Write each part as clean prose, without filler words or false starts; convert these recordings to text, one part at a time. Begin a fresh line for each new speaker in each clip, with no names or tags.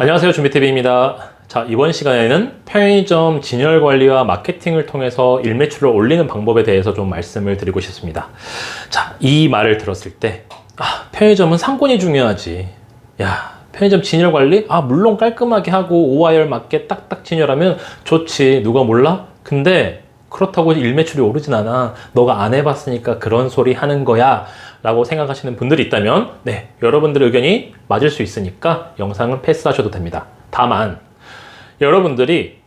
안녕하세요, 준비TV입니다. 자, 이번 시간에는 편의점 진열 관리와 마케팅을 통해서 일매출을 올리는 방법에 대해서 좀 말씀을 드리고 싶습니다. 자, 이 말을 들었을 때 편의점은 상권이 중요하지. 야, 편의점 진열 관리? 물론 깔끔하게 하고 오화열 맞게 딱딱 진열하면 좋지. 누가 몰라? 근데 그렇다고 일매출이 오르진 않아. 너가 안 해봤으니까 그런 소리 하는 거야 라고 생각하시는 분들이 있다면 여러분들의 의견이 맞을 수 있으니까 영상은 패스하셔도 됩니다. 다만 여러분들이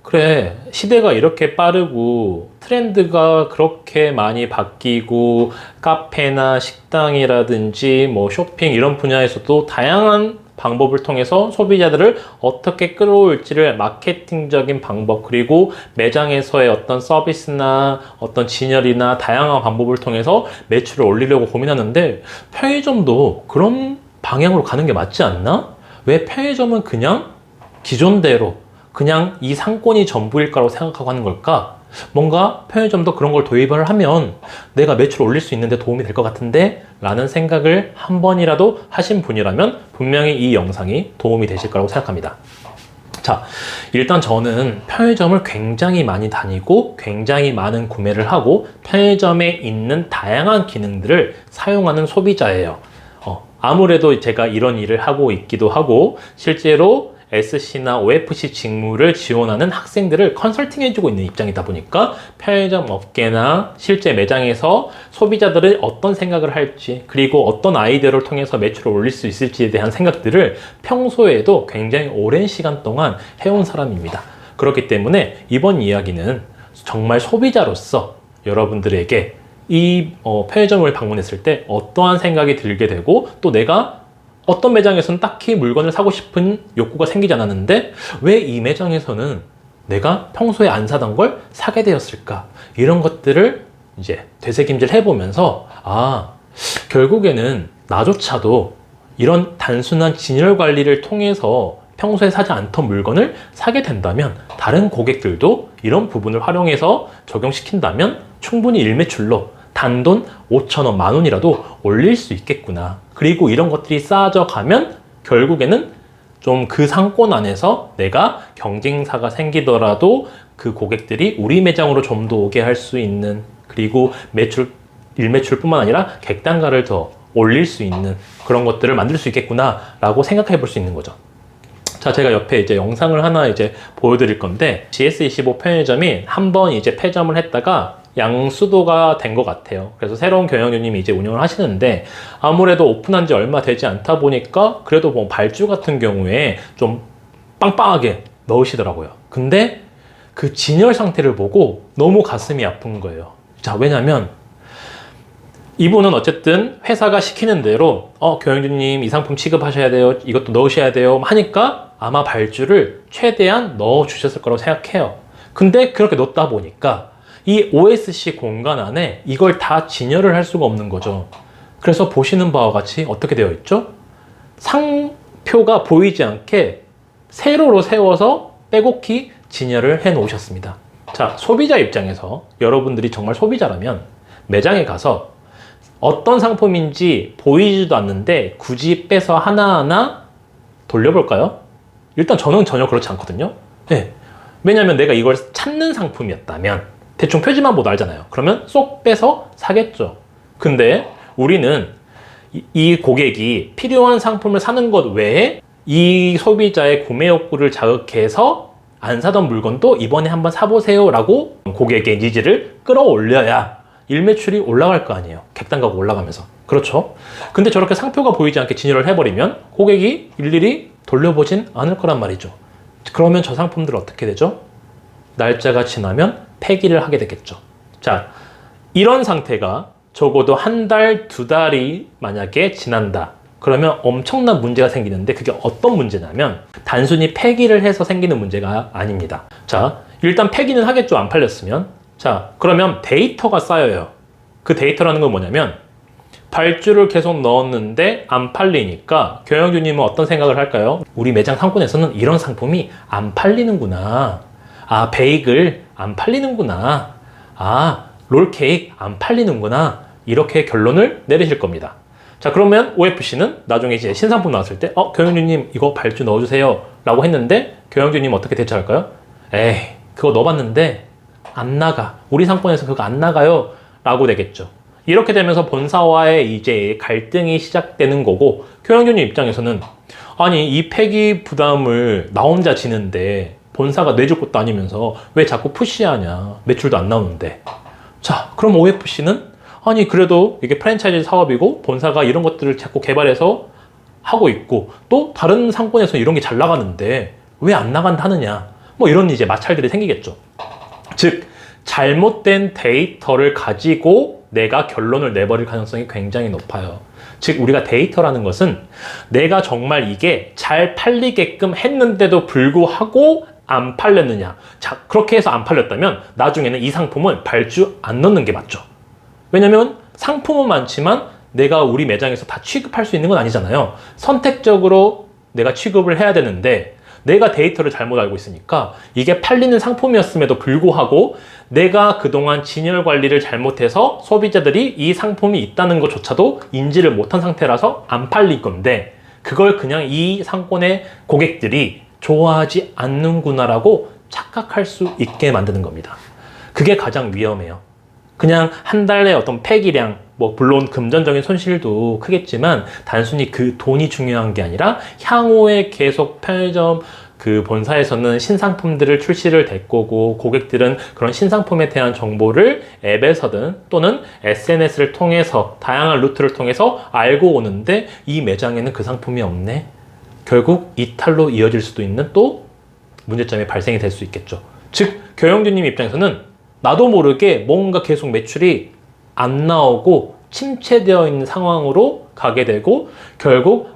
그래, 시대가 이렇게 빠르고 트렌드가 그렇게 많이 바뀌고 카페나 식당이라든지 뭐 쇼핑 이런 분야에서도 다양한 방법을 통해서 소비자들을 어떻게 끌어올지를 마케팅적인 방법, 그리고 매장에서의 어떤 서비스나 어떤 진열이나 다양한 방법을 통해서 매출을 올리려고 고민하는데, 편의점도 그런 방향으로 가는 게 맞지 않나? 왜 편의점은 그냥 기존대로 그냥 이 상권이 전부일까라고 생각하고 하는 걸까? 뭔가 편의점도 그런 걸 도입을 하면 내가 매출을 올릴 수 있는데 도움이 될 것 같은데 라는 생각을 한 번이라도 하신 분이라면 분명히 이 영상이 도움이 되실 거라고 생각합니다. 자, 일단 저는 편의점을 굉장히 많이 다니고 굉장히 많은 구매를 하고 편의점에 있는 다양한 기능들을 사용하는 소비자예요. 아무래도 제가 이런 일을 하고 있기도 하고 실제로 SC나 OFC 직무를 지원하는 학생들을 컨설팅 해주고 있는 입장이다 보니까 편의점 업계나 실제 매장에서 소비자들이 어떤 생각을 할지, 그리고 어떤 아이디어를 통해서 매출을 올릴 수 있을지에 대한 생각들을 평소에도 굉장히 오랜 시간 동안 해온 사람입니다. 그렇기 때문에 이번 이야기는 정말 소비자로서 여러분들에게 이 편의점을 방문했을 때 어떠한 생각이 들게 되고, 또 내가 어떤 매장에서는 딱히 물건을 사고 싶은 욕구가 생기지 않았는데 왜 이 매장에서는 내가 평소에 안 사던 걸 사게 되었을까? 이런 것들을 이제 되새김질 해보면서 결국에는 나조차도 이런 단순한 진열 관리를 통해서 평소에 사지 않던 물건을 사게 된다면 다른 고객들도 이런 부분을 활용해서 적용시킨다면 충분히 일매출로 단돈 5,000원, 만원이라도 올릴 수 있겠구나. 그리고 이런 것들이 쌓아져 가면 결국에는 좀 그 상권 안에서 내가 경쟁사가 생기더라도 그 고객들이 우리 매장으로 좀 더 오게 할 수 있는, 그리고 일매출뿐만 아니라 객단가를 더 올릴 수 있는 그런 것들을 만들 수 있겠구나 라고 생각해 볼 수 있는 거죠. 자, 제가 옆에 이제 영상을 하나 이제 보여드릴 건데, GS25 편의점이 한번 이제 폐점을 했다가 양수도가 된 것 같아요. 그래서 새로운 경영주님이 이제 운영을 하시는데, 아무래도 오픈한 지 얼마 되지 않다 보니까 그래도 뭐 발주 같은 경우에 좀 빵빵하게 넣으시더라고요. 근데 그 진열 상태를 보고 너무 가슴이 아픈 거예요. 자, 왜냐면 이분은 어쨌든 회사가 시키는 대로 경영주님 이 상품 취급하셔야 돼요, 이것도 넣으셔야 돼요 하니까 아마 발주를 최대한 넣어 주셨을 거라고 생각해요. 근데 그렇게 넣다 보니까 이 OSC 공간 안에 이걸 다 진열을 할 수가 없는 거죠. 그래서 보시는 바와 같이 어떻게 되어 있죠? 상표가 보이지 않게 세로로 세워서 빼곡히 진열을 해 놓으셨습니다. 자, 소비자 입장에서 여러분들이 정말 소비자라면 매장에 가서 어떤 상품인지 보이지도 않는데 굳이 빼서 하나하나 돌려볼까요? 일단 저는 전혀 그렇지 않거든요. 왜냐면 내가 이걸 찾는 상품이었다면 대충 표지만 보도 알잖아요. 그러면 쏙 빼서 사겠죠. 근데 우리는 이 고객이 필요한 상품을 사는 것 외에 이 소비자의 구매 욕구를 자극해서 안 사던 물건도 이번에 한번 사보세요 라고 고객의 니즈를 끌어올려야 일매출이 올라갈 거 아니에요. 객단가가 올라가면서. 그렇죠? 근데 저렇게 상표가 보이지 않게 진열을 해버리면 고객이 일일이 돌려보진 않을 거란 말이죠. 그러면 저 상품들 어떻게 되죠? 날짜가 지나면 폐기를 하게 되겠죠. 자, 이런 상태가 적어도 한 달, 두 달이 만약에 지난다. 그러면 엄청난 문제가 생기는데, 그게 어떤 문제냐면 단순히 폐기를 해서 생기는 문제가 아닙니다. 자, 일단 폐기는 하겠죠. 안 팔렸으면. 자, 그러면 데이터가 쌓여요. 그 데이터라는 건 뭐냐면 발주를 계속 넣었는데 안 팔리니까 경영주님은 어떤 생각을 할까요? 우리 매장 상권에서는 이런 상품이 안 팔리는구나. 베이글 안 팔리는구나. 롤케이크 안 팔리는구나. 이렇게 결론을 내리실 겁니다. 자, 그러면 OFC는 나중에 이제 신상품 나왔을 때, 경영주님 이거 발주 넣어주세요 라고 했는데, 경영주님 어떻게 대처할까요? 에이, 그거 넣어봤는데 안 나가. 우리 상권에서 그거 안 나가요 라고 되겠죠. 이렇게 되면서 본사와의 이제 갈등이 시작되는 거고, 경영주님 입장에서는 아니, 이 폐기 부담을 나 혼자 지는데 본사가 내줄 것도 아니면서 왜 자꾸 푸시하냐. 매출도 안 나오는데. 자, 그럼 OFC는 아니, 그래도 이게 프랜차이즈 사업이고 본사가 이런 것들을 자꾸 개발해서 하고 있고 또 다른 상권에서 이런 게 잘 나가는데 왜 안 나간다 하느냐. 뭐 이런 이제 마찰들이 생기겠죠. 즉, 잘못된 데이터를 가지고 내가 결론을 내버릴 가능성이 굉장히 높아요. 즉, 우리가 데이터라는 것은 내가 정말 이게 잘 팔리게끔 했는데도 불구하고 안 팔렸느냐. 자, 그렇게 해서 안 팔렸다면 나중에는 이 상품은 발주 안 넣는 게 맞죠. 왜냐면 상품은 많지만 내가 우리 매장에서 다 취급할 수 있는 건 아니잖아요. 선택적으로 내가 취급을 해야 되는데 내가 데이터를 잘못 알고 있으니까 이게 팔리는 상품이었음에도 불구하고 내가 그동안 진열 관리를 잘못해서 소비자들이 이 상품이 있다는 것조차도 인지를 못한 상태라서 안 팔릴 건데, 그걸 그냥 이 상권의 고객들이 좋아하지 않는구나라고 착각할 수 있게 만드는 겁니다. 그게 가장 위험해요. 그냥 한 달에 어떤 폐기량, 뭐 물론 금전적인 손실도 크겠지만 단순히 그 돈이 중요한 게 아니라 향후에 계속 편의점 그 본사에서는 신상품들을 출시를 될 거고, 고객들은 그런 신상품에 대한 정보를 앱에서든 또는 SNS를 통해서 다양한 루트를 통해서 알고 오는데 이 매장에는 그 상품이 없네. 결국 이탈로 이어질 수도 있는 또 문제점이 발생이 될 수 있겠죠. 즉, 경영주님 입장에서는 나도 모르게 뭔가 계속 매출이 안 나오고 침체되어 있는 상황으로 가게 되고, 결국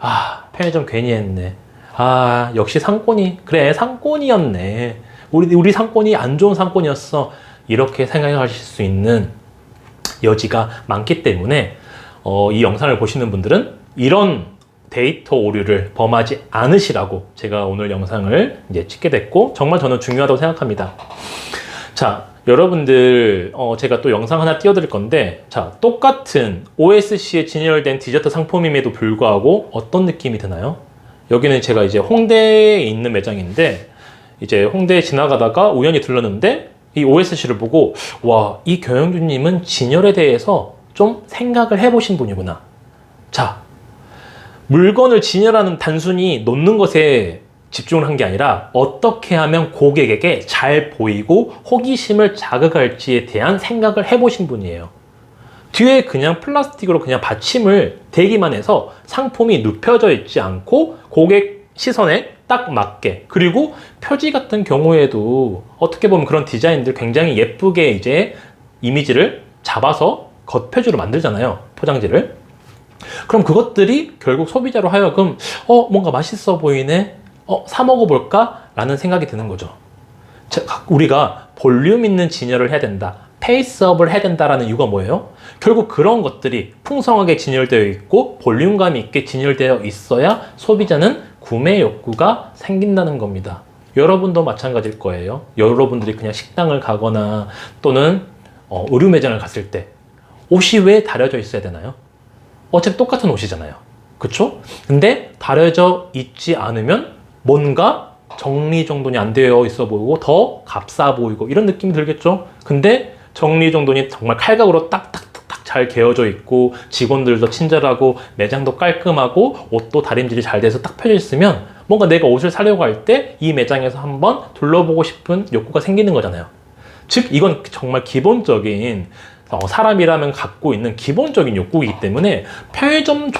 편의점 괜히 했네. 역시 상권이, 그래, 상권이었네. 우리 상권이 안 좋은 상권이었어. 이렇게 생각하실 수 있는 여지가 많기 때문에 이 영상을 보시는 분들은 이런 데이터 오류를 범하지 않으시라고 제가 오늘 영상을 이제 찍게 됐고, 정말 저는 중요하다고 생각합니다. 자, 여러분들 제가 또 영상 하나 띄워드릴 건데, 자, 똑같은 OSC에 진열된 디저트 상품임에도 불구하고 어떤 느낌이 드나요? 여기는 제가 이제 홍대에 있는 매장인데, 이제 홍대에 지나가다가 우연히 들렀는데 이 OSC를 보고, 와, 이 경영주님은 진열에 대해서 좀 생각을 해보신 분이구나. 자, 물건을 진열하는 단순히 놓는 것에 집중을 한 게 아니라 어떻게 하면 고객에게 잘 보이고 호기심을 자극할지에 대한 생각을 해보신 분이에요. 뒤에 그냥 플라스틱으로 그냥 받침을 대기만 해서 상품이 눕혀져 있지 않고 고객 시선에 딱 맞게, 그리고 표지 같은 경우에도 어떻게 보면 그런 디자인들 굉장히 예쁘게 이제 이미지를 잡아서 겉표지로 만들잖아요, 포장지를. 그럼 그것들이 결국 소비자로 하여금 뭔가 맛있어 보이네, 사 먹어볼까? 라는 생각이 드는 거죠. 우리가 볼륨 있는 진열을 해야 된다, 페이스업을 해야 된다라는 이유가 뭐예요? 결국 그런 것들이 풍성하게 진열되어 있고 볼륨감 있게 진열되어 있어야 소비자는 구매 욕구가 생긴다는 겁니다. 여러분도 마찬가지일 거예요. 여러분들이 그냥 식당을 가거나 또는 의류 매장을 갔을 때 옷이 왜 다려져 있어야 되나요? 어차피 똑같은 옷이잖아요. 그쵸? 근데 다려져 있지 않으면 뭔가 정리정돈이 안 되어 있어 보이고 더 값싸 보이고 이런 느낌이 들겠죠? 근데 정리정돈이 정말 칼각으로 딱딱딱딱 잘 개어져 있고 직원들도 친절하고 매장도 깔끔하고 옷도 다림질이 잘 돼서 딱 펴져 있으면 뭔가 내가 옷을 사려고 할 때 이 매장에서 한번 둘러보고 싶은 욕구가 생기는 거잖아요. 즉, 이건 정말 기본적인 사람이라면 갖고 있는 기본적인 욕구이기 때문에 편의점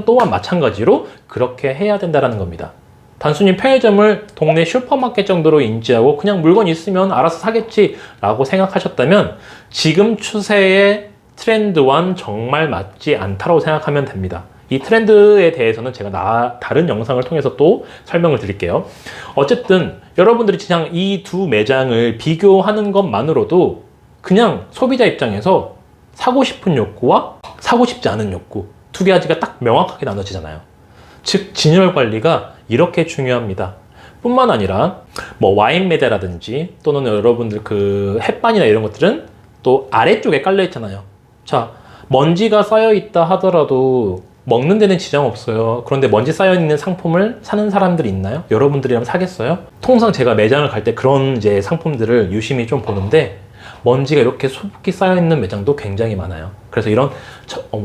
또한 마찬가지로 그렇게 해야 된다는 겁니다. 단순히 편의점을 동네 슈퍼마켓 정도로 인지하고 그냥 물건 있으면 알아서 사겠지 라고 생각하셨다면 지금 추세의 트렌드와는 정말 맞지 않다고 생각하면 됩니다. 이 트렌드에 대해서는 제가 다른 영상을 통해서 또 설명을 드릴게요. 어쨌든 여러분들이 그냥 이 두 매장을 비교하는 것만으로도 그냥 소비자 입장에서 사고 싶은 욕구와 사고 싶지 않은 욕구, 두 가지가 딱 명확하게 나눠지잖아요. 즉, 진열 관리가 이렇게 중요합니다. 뿐만 아니라 뭐 와인 매대라든지 또는 여러분들 그 햇반이나 이런 것들은 또 아래쪽에 깔려 있잖아요. 자, 먼지가 쌓여 있다 하더라도 먹는 데는 지장 없어요. 그런데 먼지 쌓여 있는 상품을 사는 사람들이 있나요? 여러분들이라면 사겠어요? 통상 제가 매장을 갈 때 그런 이제 상품들을 유심히 좀 보는데 먼지가 이렇게 수북히 쌓여 있는 매장도 굉장히 많아요. 그래서 이런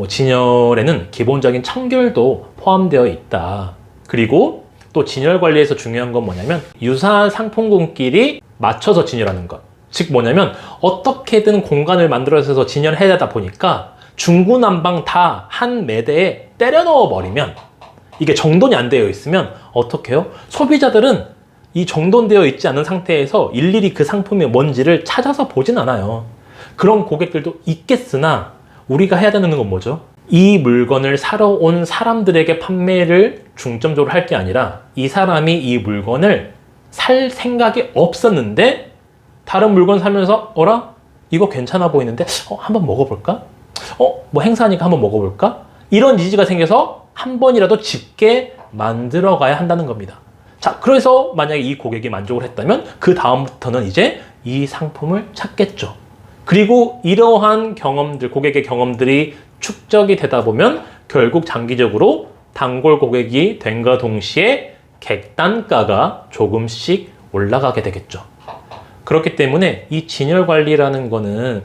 진열에는 기본적인 청결도 포함되어 있다. 그리고 또 진열 관리에서 중요한 건 뭐냐면 유사한 상품군끼리 맞춰서 진열하는 것. 즉 뭐냐면 어떻게든 공간을 만들어서 진열해야 하다 보니까 중구난방 다 한 매대에 때려 넣어 버리면 이게 정돈이 안 되어 있으면 어떻게 해요? 소비자들은 이 정돈되어 있지 않은 상태에서 일일이 그 상품의 뭔지를 찾아서 보진 않아요. 그런 고객들도 있겠으나 우리가 해야 되는 건 뭐죠? 이 물건을 사러 온 사람들에게 판매를 중점적으로 할 게 아니라 이 사람이 이 물건을 살 생각이 없었는데 다른 물건 사면서 어라? 이거 괜찮아 보이는데 한번 먹어볼까? 뭐 행사니까 한번 먹어볼까? 이런 니즈가 생겨서 한 번이라도 집게 만들어 가야 한다는 겁니다. 자, 그래서 만약에 이 고객이 만족을 했다면 그 다음부터는 이제 이 상품을 찾겠죠. 그리고 이러한 경험들, 고객의 경험들이 축적이 되다 보면 결국 장기적으로 단골 고객이 됨과 동시에 객단가가 조금씩 올라가게 되겠죠. 그렇기 때문에 이 진열 관리라는 거는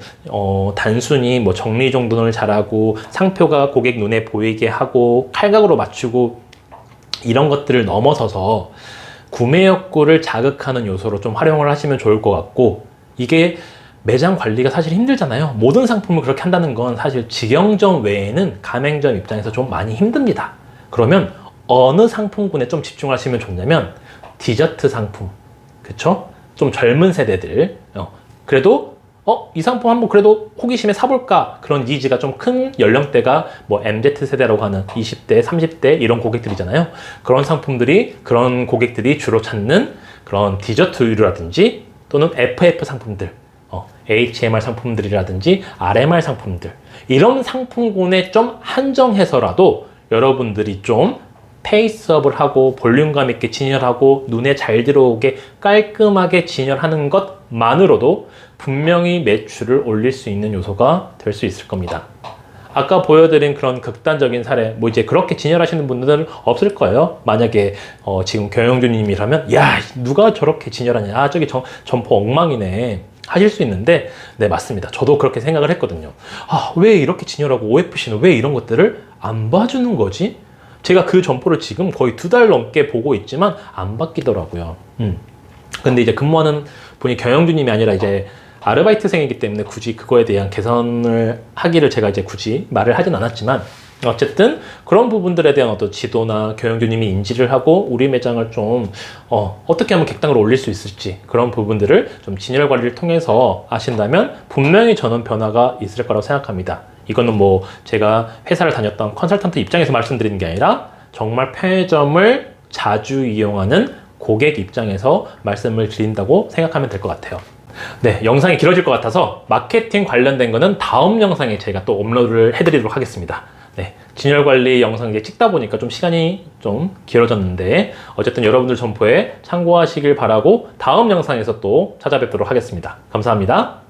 단순히 뭐 정리정돈을 잘하고 상표가 고객 눈에 보이게 하고 칼각으로 맞추고 이런 것들을 넘어서서 구매 욕구를 자극하는 요소로 좀 활용을 하시면 좋을 것 같고, 이게 매장 관리가 사실 힘들잖아요. 모든 상품을 그렇게 한다는 건 사실 직영점 외에는 가맹점 입장에서 좀 많이 힘듭니다. 그러면 어느 상품군에 좀 집중하시면 좋냐면 디저트 상품, 그쵸? 좀 젊은 세대들, 그래도 이 상품 한번 그래도 호기심에 사볼까, 그런 니즈가 좀 큰 연령대가 뭐 MZ세대라고 하는 20대, 30대 이런 고객들이잖아요. 그런 고객들이 주로 찾는 그런 디저트류라든지 또는 FF 상품들, HMR 상품들이라든지 RMR 상품들, 이런 상품군에 좀 한정해서라도 여러분들이 좀 페이스업을 하고 볼륨감 있게 진열하고 눈에 잘 들어오게 깔끔하게 진열하는 것만으로도 분명히 매출을 올릴 수 있는 요소가 될 수 있을 겁니다. 아까 보여드린 그런 극단적인 사례, 뭐 이제 그렇게 진열하시는 분들은 없을 거예요. 만약에 지금 경영주님이라면 야, 누가 저렇게 진열하냐, 저기 점포 엉망이네 하실 수 있는데, 네, 맞습니다. 저도 그렇게 생각을 했거든요. 왜 이렇게 진열하고 OFC는 왜 이런 것들을 안 봐주는 거지? 제가 그 점포를 지금 거의 2달 넘게 보고 있지만 안 바뀌더라고요. 근데 이제 근무하는 분이 경영주님이 아니라 이제 아르바이트생이기 때문에 굳이 그거에 대한 개선을 하기를 제가 이제 굳이 말을 하진 않았지만, 어쨌든 그런 부분들에 대한 어떤 지도나 경영주님이 인지를 하고 우리 매장을 좀 어떻게 하면 객단으로 올릴 수 있을지, 그런 부분들을 좀 진열 관리를 통해서 하신다면 분명히 저는 변화가 있을 거라고 생각합니다. 이거는 뭐 제가 회사를 다녔던 컨설턴트 입장에서 말씀드리는 게 아니라 정말 편의점을 자주 이용하는 고객 입장에서 말씀을 드린다고 생각하면 될 것 같아요. 네, 영상이 길어질 것 같아서 마케팅 관련된 거는 다음 영상에 제가 또 업로드를 해드리도록 하겠습니다. 네, 진열 관리 영상 이제 찍다 보니까 좀 시간이 좀 길어졌는데, 어쨌든 여러분들 점포에 참고하시길 바라고 다음 영상에서 또 찾아뵙도록 하겠습니다. 감사합니다.